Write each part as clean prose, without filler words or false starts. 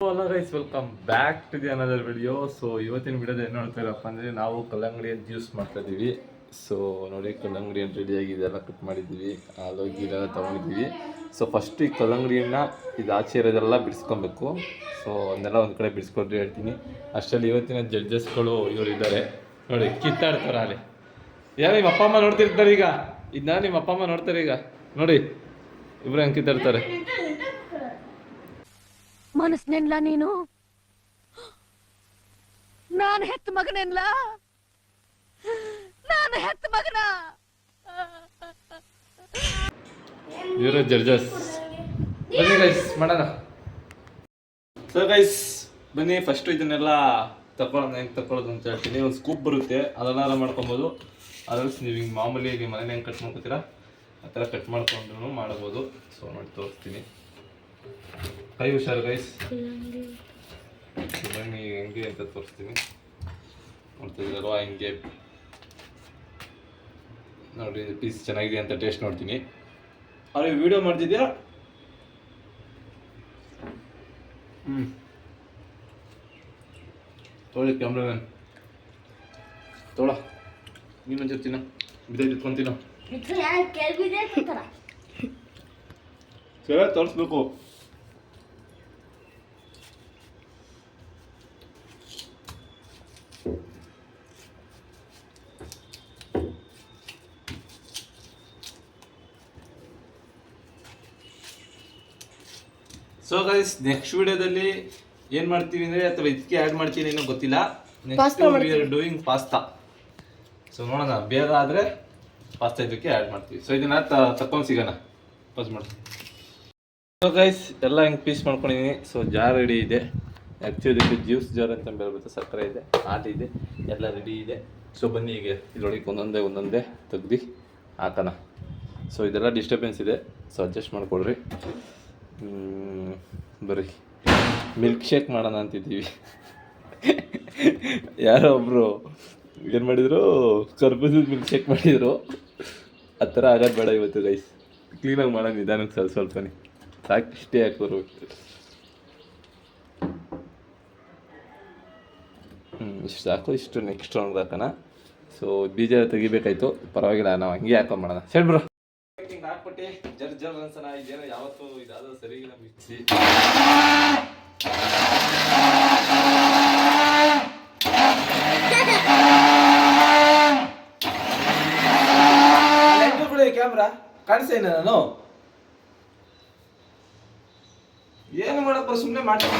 Hello guys, welcome back to the another video. So ಇವತ್ತಿನ ವಿಡಿಯೋದ ಏನು ನೋಡ್ತಾ ಇರಪ್ಪ ಅಂದರೆ ನಾವು ಕಲ್ಲಂಗಡಿಯನ್ನು ಜ್ಯೂಸ್ ಮಾಡ್ತಾ ಇದ್ದೀವಿ. ಸೊ ನೋಡಿ, ಕಲ್ಲಂಗಡಿಯನ್ನು ರೆಡಿಯಾಗಿದೆ, ಎಲ್ಲ ಕಟ್ ಮಾಡಿದ್ದೀವಿ, ಹಾಲೋಗಿಲೆಲ್ಲ ತೊಗೊಂಡಿದ್ದೀವಿ. ಸೊ ಫಸ್ಟ್ ಈ ಕಲ್ಲಂಗಡಿಯನ್ನು ಇದು ಆಚೆ ಇರೋದೆಲ್ಲ ಬಿಡಿಸ್ಕೊಬೇಕು. ಸೊ ಅದನ್ನೆಲ್ಲ ಒಂದು ಕಡೆ ಬಿಡಿಸ್ಕೊಂಡ್ರೆ ಹೇಳ್ತೀನಿ. ಅಷ್ಟರಲ್ಲಿ ಇವತ್ತಿನ ಜಡ್ಜಸ್ಗಳು ಇವರು ಇದ್ದಾರೆ ನೋಡಿ, ಕಿತ್ತಾಡ್ತಾರೆ ಅಲ್ಲಿ. ಯಾರು ನಿಮ್ಮ ಅಪ್ಪ ಅಮ್ಮ ನೋಡ್ತಿರ್ತಾರೆ ಈಗ, ಇದನ್ನ ನಿಮ್ಮ ಅಪ್ಪ ಅಮ್ಮ ನೋಡ್ತಾರೆ ಈಗ ನೋಡಿ, ಇಬ್ರು ಹೆಂಗೆ ಕಿತ್ತಾಡ್ತಾರೆ. ಮನಸ್ನೆನ್ಲ ನೀನು, ನಾನು ಹೆತ್ತ ಮಗನೆನ್ಲ, ನಾನು ಹೆತ್ತ ಮಗನ. ಇವರು ಜಡ್ಜಸ್. ಬನ್ನಿ ಗೈಸ್ ಮಾಡೋಣ. ಸೊ ಗೈಸ್ ಬನ್ನಿ, ಫಸ್ಟು ಇದನ್ನೆಲ್ಲ ತಗೊಳ್ಳೋಣ. ಹೆಂಗೆ ತಗೊಳ್ಳೋದು ಅಂತ ಹೇಳ್ತೀನಿ. ಒಂದು ಸ್ಕೂಪ್ ಬರುತ್ತೆ, ಅದನ್ನೆಲ್ಲ ಮಾಡ್ಕೊಬೋದು. ಅದರಲ್ಲಿ ನೀವು ಹಿಂಗೆ ಮಾಮೂಲಿ ನಿಮ್ಮ ಮನೇಲಿ ಹೆಂಗೆ ಕಟ್ ಮಾಡ್ಕೊತೀರಾ ಆ ಥರ ಕಟ್ ಮಾಡ್ಕೊಂಡು ಮಾಡ್ಬೋದು. ಸೊ ನೋಡಿ ತೋರಿಸ್ತೀನಿ. ಕೈ ಹುಷಾರು ಗೈಸ್, ಬನ್ನಿ ಹೆಂಗೆ ಅಂತ ತೋರಿಸ್ತೀನಿ. ನೋಡ್ತಿದ್ದೀರಲ್ವಾ ಹಿಂಗೆ ನೋಡಿ, ಪೀಸ್ ಚೆನ್ನಾಗಿದೆ ಅಂತ ಟೇಸ್ಟ್ ನೋಡ್ತೀನಿ. ಅವ್ರಿಗೆ ವಿಡಿಯೋ ಮಾಡ್ತಿದ್ಯಾ? ತೊಗೊಳ್ಳಿ ಕ್ಯಾಮ್ರಾಮನ್, ತೊಗೊಳ. ನೀನು ಒಂಚೂರು ಬಿದ್ದಾಗಿ ಇಟ್ಕೊಂತೀನೋ ಸರಿ ತೋರಿಸ್ಬೇಕು. ಸೊ ಗೈಸ್, ನೆಕ್ಸ್ಟ್ ವಿಡಿಯೋದಲ್ಲಿ ಏನು ಮಾಡ್ತೀವಿ ಅಂದರೆ, ಅಥವಾ ಇದಕ್ಕೆ ಆ್ಯಡ್ ಮಾಡ್ತೀನಿ ಏನೋ ಗೊತ್ತಿಲ್ಲ. Next we are doing pasta. So ನೋಡೋಣ, ಬೇಗ ಆದರೆ ಪಾಸ್ತಾ ಇದಕ್ಕೆ ಆ್ಯಡ್ ಮಾಡ್ತೀವಿ. ಸೊ ಇದನ್ನ ತಕೊಂಡು ಸಿಗೋಣ, ಪಾಸ್ ಮಾಡ್ತೀವಿ. ಸೊ ಗೈಸ್ ಎಲ್ಲ ಹಿಂಗೆ ಪೀಸ್ ಮಾಡ್ಕೊಂಡಿದ್ದೀನಿ. ಸೊ ಜಾರ್ ರೆಡಿ ಇದೆ. ಆ್ಯಕ್ಚುಲಿ ಇದು ಜ್ಯೂಸ್ ಜಾರ್ ಅಂತ ಹೇಳ್ಬೋದು. ಸಕ್ಕರೆ ಇದೆ, ಹಾಲು ಇದೆ, ಎಲ್ಲ ರೆಡಿ ಇದೆ. ಸೊ ಬನ್ನಿ, ಈಗ ಇದರೊಳಗೆ ಒಂದೊಂದೇ ತೆಗ್ದು ಹಾಕೋಣ. ಸೊ ಇದೆಲ್ಲ ಡಿಸ್ಟರ್ಬೆನ್ಸ್ ಇದೆ, ಸೊ ಅಡ್ಜಸ್ಟ್ ಮಾಡಿಕೊಡ್ರಿ. ಬರ್ರಿ, ಮಿಲ್ಕ್ ಶೇಕ್ ಮಾಡೋಣ ಅಂತಿದ್ದೀವಿ. ಯಾರೋ ಒಬ್ಬರು ಏನು ಮಾಡಿದರು, ಕರ್ಬೂಜದ ಮಿಲ್ಕ್ ಶೇಕ್ ಮಾಡಿದರು. ಆ ಥರ ಆಗೋದು ಬೇಡ ಇವತ್ತು ಗೈಸ್. ಕ್ಲೀನಾಗಿ ಮಾಡೋಣ, ನಿಧಾನಕ್ಕೆ ಸ್ವಲ್ಪನೇ ಸಾಕು, ಇಷ್ಟೇ ಹಾಕೋರು. ಇಷ್ಟು ಸಾಕು. ಇಷ್ಟು ನೆಕ್ಸ್ಟ್ ರೌಂಡ್ ಹಾಕೋಣ. ಸೊ ಬೀಜ ತೆಗಿಬೇಕಾಯ್ತು, ಪರವಾಗಿಲ್ಲ, ನಾವು ಹಂಗೆ ಹಾಕೊಂಬಿಡೋಣ. ಸರಿ ಬ್ರೋ, ಹಾಕ್ಬಿಟ್ಟು ಜರ್ ಅನ್ಸೋಣ. ಇದೇನೋ ಯಾವತ್ತು ಇದಾದ ಸರಿ ಮಿಕ್ಸಿ. ಕ್ಯಾಮ್ರಾ ಕಾಣಿಸ್ತೇನೆ ನಾನು, ಏನು ಮಾಡಪ್ಪ, ಸುಮ್ಮನೆ ಮಾಡ್ತೀನಿ.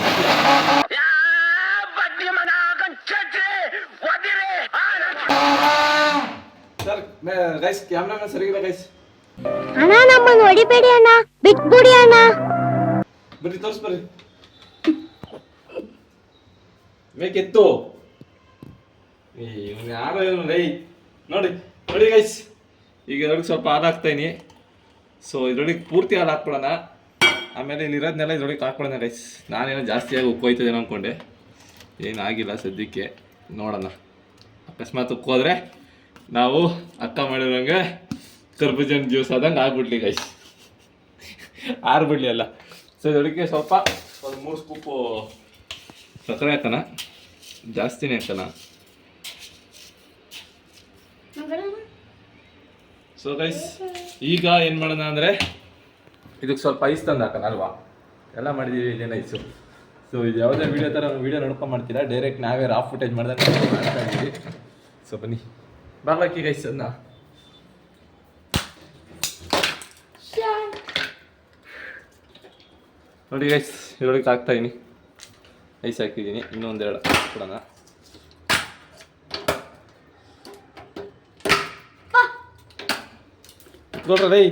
ಸರ್ ಗೈಸ್, ಕ್ಯಾಮ್ರಾಮನ್ ಸರಿಗಿಲ್ಲ ಗೈಸ್. ಅಣ್ಣ ನಮ್ಮನ್ನು ಹೊಡಿಬೇಡಿ ಅಣ್ಣ, ಬಿಟ್ಬಿಡಿ ಅಣ್ಣ. ಬರ್ರಿ ತೋರ್ಸ್ ಬರ್ರಿ, ಬೇಕೆತ್ತು. ಯಾರೋ ಏನು ರೈ ನೋಡಿ ಗೈಸ್. ಈಗ ಇದ್ರೊಳಗೆ ಸ್ವಲ್ಪ ಹಾಲು ಹಾಕ್ತಾಯಿನಿ. ಸೊ ಇದ್ರೊಳಗೆ ಪೂರ್ತಿ ಹಾಲು ಹಾಕ್ಬಿಡೋಣ. ಆಮೇಲೆ ಇಲ್ಲಿರೋದನ್ನೆಲ್ಲ ಇದ್ರೊಳಗೆ ಹಾಕ್ಬಿಡೋಣ ಗೈಸ್. ನಾನೇನೋ ಜಾಸ್ತಿಯಾಗಿ ಉಕ್ಕೋಯ್ತದೇನೋ ಅಂದ್ಕೊಂಡೆ, ಏನಾಗಿಲ್ಲ ಸದ್ಯಕ್ಕೆ. ನೋಡೋಣ, ಅಕಸ್ಮಾತ್ ಉಕ್ಕೋದ್ರೆ ನಾವು ಅಕ್ಕ ಮಾಡಿರೋಂಗೆ ಕರ್ಬೂಜನ್ ಜ್ಯೂಸ್ ಆದಂಗೆ ಆಗ್ಬಿಡ್ಲಿ ಗೈಸ್, ಆರ್ಬಿಡ್ಲಿ ಅಲ್ಲ. ಸೊ ಇದಕ್ಕೆ ಸ್ವಲ್ಪ ಒಂದು 3 ಸ್ಕೂಪು ಸಕ್ಕರೆ ಹಾಕೋಣ, ಜಾಸ್ತಿನೇ ಹಾಕೋಣ. ಸೊ ಗೈಸ್ ಈಗ ಏನು ಮಾಡೋಣ ಅಂದರೆ, ಇದಕ್ಕೆ ಸ್ವಲ್ಪ ಐಸ್ ತಂದು ಹಾಕೋಣ ಅಲ್ವಾ. ಎಲ್ಲ ಮಾಡಿದ್ದೀವಿ, ಇದೇನು ಐಸು. ಸೊ ಇದು ಯಾವುದೇ ವೀಡಿಯೋ ಥರ ವೀಡಿಯೋ ನೋಡ್ಕೊಂಡು ಮಾಡ್ತೀರಾ, ಡೈರೆಕ್ಟ್ ನಾವೇ ರಾಫ್ ಫುಟೇಜ್ ಮಾಡ್ದಂಗೆ ಮಾಡ್ತಾ ಇದ್ದೀವಿ. ಸೊ ಬನ್ನಿ ಬಾಕಿ ಗೈಸ್, ಅದನ್ನ ನೋಡಿ ಗೈಸ್, ಇದರೊಳಗೆ ಹಾಕ್ತಾಯಿದ್ದೀನಿ. ಐಸ್ ಹಾಕಿದ್ದೀನಿ, ಇನ್ನೊಂದೆರಡು ಹಾಕ್ಬಿಡೋಣ. ನೋಡ್ರಿ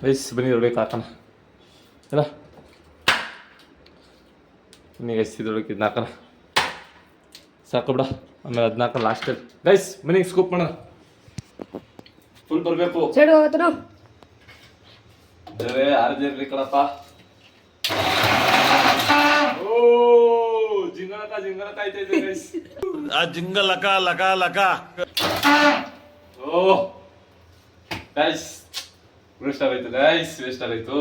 ಗೈಸ್, ಬನ್ನಿ ಇದರೊಳಗೆ ಹಾಕೋಣ ಎಲ್ಲ. ಬನ್ನಿ ಗೈಸ್, ಇದರೊಳಗೆ ಇದನ್ನ ಹಾಕೋಣ, ಸಾಕು ಬಿಡ. ಆಮೇಲೆ 14 ಲಾಸ್ಟಲ್ಲಿ ಗೈಸ್ ಮನೆಗೆ ಸ್ಕೂಪ್ ಮಾಡೋಣ. ಫುಲ್ ಬರಬೇಕು. ಬೇರೆ ಆರ್ಜಿ ಕಣಪ್ಪ. ಓ ಜಿಂಗಲಕ ಐತೈತೆ ಗೈಸ್. ಆ ಜಿಂಗಲಕ ಲಕ ಲಕ. ಓ ಗೈಸ್ ವೇಸ್ಟ್ ಆಗೋಯ್ತು ಗೈಸ್, ವೇಸ್ಟ್ ಆಗೋಯ್ತು.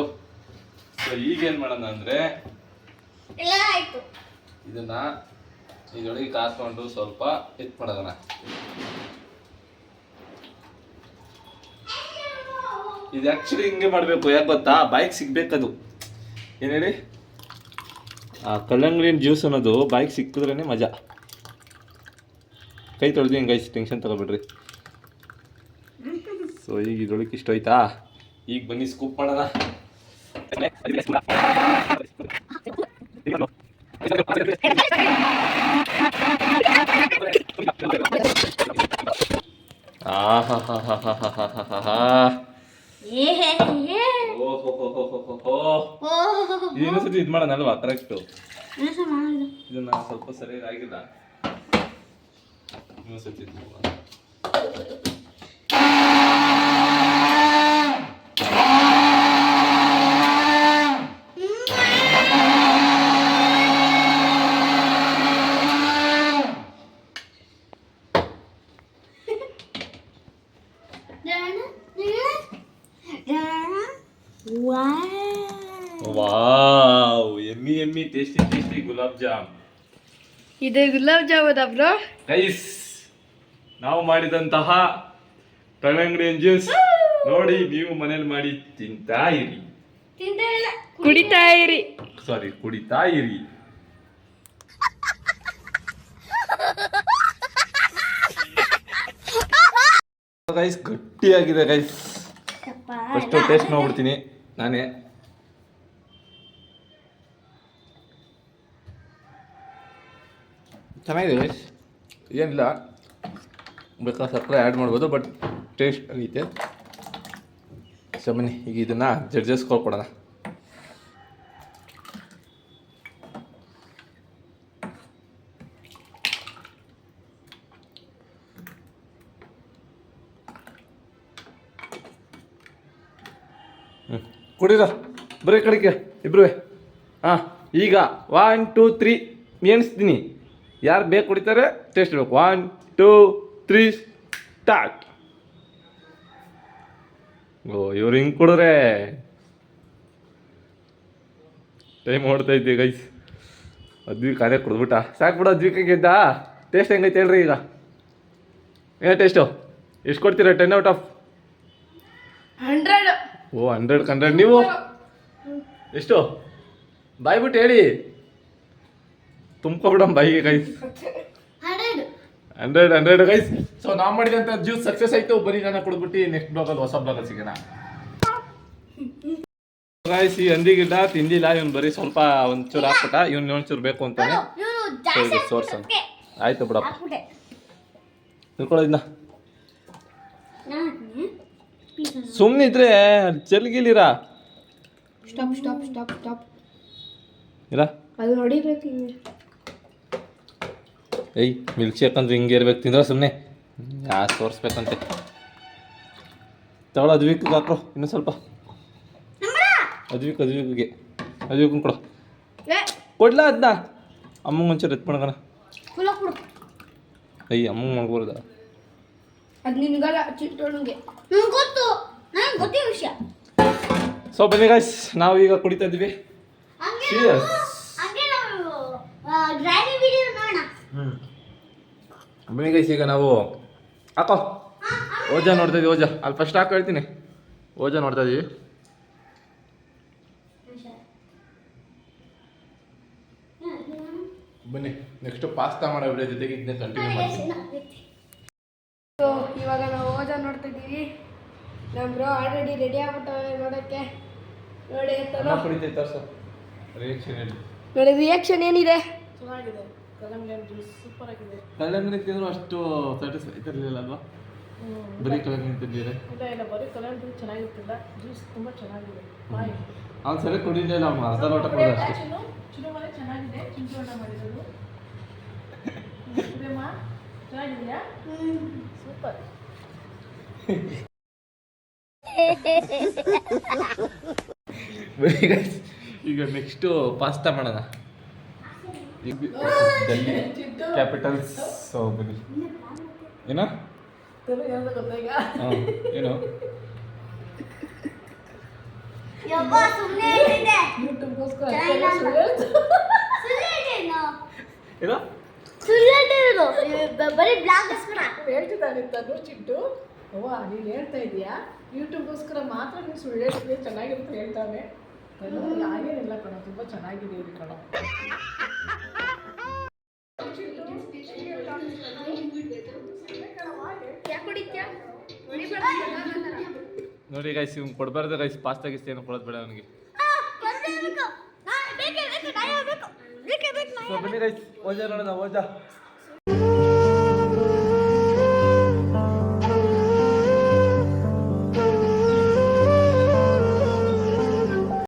ಸೊ ಈಗೇನು ಮಾಡೋಣ ಅಂದರೆ, ಎಲ್ಲ ಆಯ್ತು. ಇದನ್ನ ಇದರೊಳಗೆ ಹಾಕೊಂಡು ಸ್ವಲ್ಪ ಎತ್ ಮಾಡೋಣ. ಇದು ಆ್ಯಕ್ಚುಲಿ ಹಿಂಗೆ ಮಾಡಬೇಕು. ಯಾಕೆ ಗೊತ್ತಾ, ಬಾಯಿಗೆ ಸಿಗ್ಬೇಕದು. ಏನು ಹೇಳಿ, ಆ ಕಲ್ಲಂಗಡಿನ ಜ್ಯೂಸ್ ಅನ್ನೋದು ಬಾಯಿಗೆ ಸಿಕ್ಕಿದ್ರೇ ಮಜಾ. ಕೈ ತೊಳೆದು ಹಿಂಗೆ ಗೈಸ್, ಟೆನ್ಷನ್ ತಗೋಬೇಡ್ರಿ. ಸೊ ಈಗ ಇದ್ರೊಳಗೆ ಇಷ್ಟ ಆಯ್ತಾ, ಈಗ ಬನ್ನಿ ಸ್ಕೂಪ್ ಮಾಡೋಣ. ಇನ್ನೊಂದ್ಸತಿ ಇದು ಮಾಡೋಣ ಅಲ್ವಾ, ಕರೆಕ್ಟು. ಇದನ್ನ ಸ್ವಲ್ಪ ಸರಿಯಾಗಿ ಆಗಿಲ್ಲ, ಇನ್ನೊಂದ್ಸತಿ ಇದು ಮಾಡೋಣ. ವಾವ್, ಎಮ್ಮಿ ಎಮ್ಮಿ ಟೇಸ್ಟಿ ಟೇಸ್ಟಿ ಗುಲಾಬ್ ಜಾಮ್. ಇದು ಗುಲಾಬ್ ಜಾಮೂನ್ ಬ್ರೋ. ಗೈಸ್, ನಾವು ಮಾಡಿದಂತಹ ಕಲ್ಲಂಗಡಿ ಜ್ಯೂಸ್ ನೋಡಿ ನೀವು ಮನೇಲಿ ಮಾಡಿ ತಿಂತಾ ಇರಿ, ಕುಡಿತಾ ಇರಿ. ಸಾರಿ, ಕುಡಿತಾ ಇರಿ. ಗೈಸ್, ಗಟ್ಟಿಯಾಗಿದೆ ಗೈಸ್. ಫಸ್ಟ್ ಟೇಸ್ಟ್ ಮಾಡ್ಬಿಡ್ತೀನಿ ನಾನೇ. ಚೆನ್ನಾಗಿದೆ ಗೈಸ್, ಏನಿಲ್ಲ, ಬೇಕಾದ್ರೆ ಸಕ್ಕರೆ ಆ್ಯಡ್ ಮಾಡ್ಬೋದು, ಬಟ್ ಟೇಸ್ಟ್ ಆಗೈತೆ. ಸೊ ಬನ್ನಿ ಈಗ ಇದನ್ನು ಜಡ್ಜಸ್ ಕೊಡೋಣ. ಕುಡೀರ, ಬರೀ ಕಡೆಗೆ ಇಬ್ರು. ಹಾಂ, ಈಗ 1 2 3 ಎಣಿಸ್ತೀನಿ. ಯಾರು ಬೇಕು ಕುಡಿತಾರೆ, ಟೇಸ್ಟ್ ಬೇಕು. 1 2 3 ಸ್ಟಾರ್ಟ್. ಓ, ಇವ್ರು ಹಿಂಗೆ ಕುಡಿದ್ರೆ ಟೈಮ್ ಓಡ್ತಾ ಇದ್ದೆ ಗೈಸ್. ಅದ್ವಿಕ್ ಅದೇ ಕುಡ್ಬಿಟ್ಟ, ಸಾಕು ಬಿಡು. ಅದ್ವಿಕಿಗೆ ಇದ್ದ ಟೇಸ್ಟ್ ಹೆಂಗೈತೆ ಹೇಳ್ರಿ ಈಗ. ಏನು ಟೇಸ್ಟು, ಎಷ್ಟು ಕೊಡ್ತೀರಾ 10 ಔಟ್ ಆಫ್ 100? ಓ, 100 100. ನೀವು ಎಷ್ಟು ಬಾಯ್ಬಿಟ್ಟು ಹೇಳಿ, ತುಂಬ್ಕೊಬಿಡಮ್ ಬಾಯಿಗೆ ಗೈಸ್. 100 ಗೈಸ್. ಸೊ ನಾವು ಮಾಡಿದಂಥ ಜ್ಯೂಸ್ ಸಕ್ಸಸ್ ಆಯಿತು. ಬರೀ ನಾನು ಕುಡಿದ್ಬಿಟ್ಟು ನೆಕ್ಸ್ಟ್ ಬ್ಲಾಗಲ್ಲಿ ಹೊಸ ಬ್ಲಾಗಲ್ಲಿ ಸಿಗೋಣ ಗೈಸ್. ಈ ಹಂದಿಗಿಡ್ಡ ತಿಂದಿಲ್ಲ, ಇವ್ನು ಬರೀ ಸ್ವಲ್ಪ ಒಂಚೂರು ಹಾಕ್ಬಿಟ್ಟ. ಇವ್ನು ಒಂಚೂರು ಬೇಕು ಅಂತಾನೆ. ಸೊ ಇದು ಸೋರ್ಸ್ ಅಂತ ಆಯ್ತು ಬಿಡಪ್ಪ, ತಿಳ್ಕೊಳ್ಳೋದಿನ್ನ. ಸುಮ್ಮನೆ ಇದ್ರೆ ಚೆಲ್ಗಿಲಿರ ಸ್ಟಾಪ್ ಸ್ಟಾಪ್ ಸ್ಟಾಪ್ ಸ್ಟಾಪ್ ಇಲ್ಲ, ಅದು ನೋಡಿಬೇಕು. ಏಯ್, ಮಿಲ್ಕ್ ಶೇಕ್ ಅಂದ್ರೆ ಹಿಂಗೆ ಇರ್ಬೇಕು, ತಿಂದ್ರೆ ಸುಮ್ಮನೆ ಯಾರು ತೋರಿಸ್ಬೇಕಂತೆ. ತಗೊಳ್ಳೋ ಅದ್ವಿಕ್ಗೆ ಹಾಕ್ರೋ ಇನ್ನೂ ಸ್ವಲ್ಪ. ಅದ್ವಿಕ್ಗೆ ಕೊಡು. ಕೊಡ್ಲಾ ಅದನ್ನ ಅಮ್ಮಂಗೆ ಒಂಚೂರು ಎತ್ಕೊಳಗಣ. ಅಯ್ಯ, ಅಮ್ಮಂಗೆ ಮಾಡ್ಬೋದ ಅದು ನಿನ್ಗಲ್ಲ, ಚಿಟ್ಟೋಣಿಗೆ ಗೊತ್ತು, ನನಗೆ ಗೊತ್ತಿರೋ ವಿಷಯ. ಸೊ ಬನ್ನಿ ಗೈಸ್, ನಾವು ಈಗ ಕುಡಿತಾ ಇದ್ವಿ. ಬನ್ನಿ ಗೈಸ್, ಈಗ ನಾವು ಹಾಕೋ ಓಜಾ ನೋಡ್ತಾ ಇದೀವಿ. ಓಜಾ ಅಲ್ಲಿ ಫಸ್ಟ್ ಹಾಕೋ ಹೇಳ್ತೀನಿ. ಓಜಾ ನೋಡ್ತಾ ಇದೀವಿ. ಬನ್ನಿ ನೆಕ್ಸ್ಟ್ ಪಾಸ್ತಾ ಮಾಡೋ ವಿಡಿಯೋ ಜೊತೆಗೆ ಇದನ್ನ ಕಂಟಿನ್ಯೂ ಮಾಡ್ತೀವಿ. ಸೊ ಇವಾಗ ನಾವು ಓಜಾ ನೋಡ್ತಾ ಇದ್ದೀವಿ. ನಮ್ಮ ಬ್ರೋ ಆಲ್ರೆಡಿ ರೆಡಿ ಆಗ್ಬಿಟ್ಟವೆ ನೋಡೋಕ್ಕೆ. ನೋಡಿ ನೋಡಿ ರಿಯಾಕ್ಷನ್ ಏನಿದೆ. ಚೆನ್ನಾಗಿದೆ, ಕಲ್ಲಂಗಡಿ ಜ್ಯೂಸ್ ಸೂಪರ್ ಆಗಿದೆ. ಕಲ್ಲಂಗಡಿ ತಿಂದ್ರು ಅಷ್ಟು ಸ್ಯಾಟಿಸ್ಫೈ ಇರಲಿಲ್ಲ ಅಲ್ವಾ? ಬರೀ ಕಲ್ಲಂಗಡಿ ತಿಂದಿದ್ರೆ ಇಲ್ಲ, ಬರೀ ಕಲ್ಲಂಗಡಿ ಚೆನ್ನಾಗಿರ್ತಿಲ್ಲ, ಜ್ಯೂಸ್ ತುಂಬ ಚೆನ್ನಾಗಿದೆ. ಬಾಯ್ ಅವ್ನು ಸರಿ ಕುಡಿಲಿಲ್ಲ, ಅವ್ನು ಅರ್ಧ ಲೋಟ ಕುಡಿದ ಅಷ್ಟೇ. ಚುರುಮನೆ ಚೆನ್ನಾಗಿದೆ, ಚಿಂಚೋಣ ಮಾಡಿರೋದು. ಚೆನ್ನಾಗಿದೆಯಾ? ಸೂಪರ್. ಈಗ ನೆಕ್ಸ್ಟು ಪಾಸ್ತಾ ಮಾಡೋಣ. ಡೆಲ್ಲಿ ಕ್ಯಾಪಿಟಲ್ಸ್. ಬನ್ನಿ. ಏನೋ ಹಾಂ, ಏನು ಯೂಟ್ಯೂಬ್ಗೋಸ್ಕರ ಏನೋ ಬರೀ ಬ್ಲಾಗ್ಗೋಸ್ಕರ ಹೇಳ್ತಿದ್ದಾನೆ ತನು ಚಿಟ್ಟು ಅವ್ವ ನೀನು ಹೇಳ್ತಾ ಇದೀಯಾ ಯೂಟ್ಯೂಬ್ಗೋಸ್ಕರ ಮಾತ್ರ ನೀನು ಸುಳ್ಳು ಹೇಳ್ತಿದ್ದೆ ಚೆನ್ನಾಗಿರುತ್ತೆ ಹೇಳ್ತಾವೆ ತನು ಹಾಗೇನಿಲ್ಲ ಕಣೋ ತುಂಬ ಚೆನ್ನಾಗಿದೆ ಇದು ಕಣೋ ಯಾಕೆ ಹೊಡಿತ್ಯಾ ನೋಡಿ ಗೈಸ್ ಇವ್ನು ಕೊಡಬಾರ್ದು ಗೈಸ್ ಪಾಸ್ತಾ ಗಿಸ್ತ ಏನು ಕೊಡೋದು ಬೇಡ ಅವನಿಗೆ ಸೊ ಬನ್ನಿ ಗೈಸ್ ಓಜಾ ನೋಡೋಣ ಓಜಾ